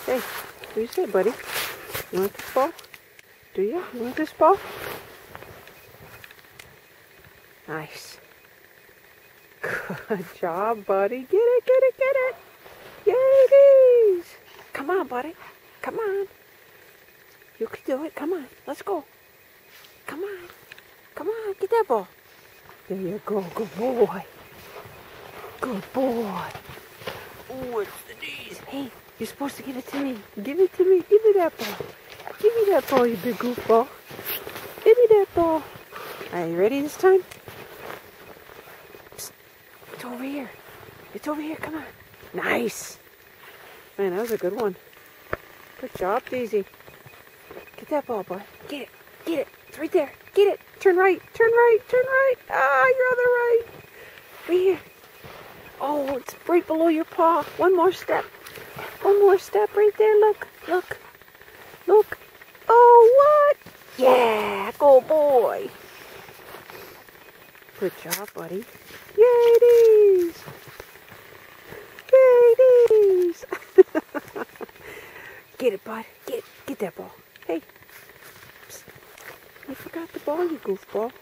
Hey, what do you say, buddy? You want this ball? Do you? You want this ball? Nice. Good job, buddy. Get it, get it, get it. Yeeties. Come on, buddy. Come on. You can do it. Come on. Let's go. Come on. Come on. Get that ball. There you go. Good boy. Good boy. Oh, it's the knees. Hey, you're supposed to give it to me. Give it to me. Give me that ball. Give me that ball, you big goofball. Give me that ball. Are you ready this time? Psst. It's over here. It's over here. Come on. Nice. Man, that was a good one. Good job, Daisy. Get that ball, boy. Get it. Get it. It's right there. Get it. Turn right. Turn right. Turn right. Ah, you're on the right. Right here. Oh, it's right below your paw. One more step. One more step right there. Look. Look. Look. Oh, what? Yeah. Go, boy. Good job, buddy. Yeeties. Yeeties. Get it, bud. Get that ball. Hey. Psst. You forgot the ball, you goofball.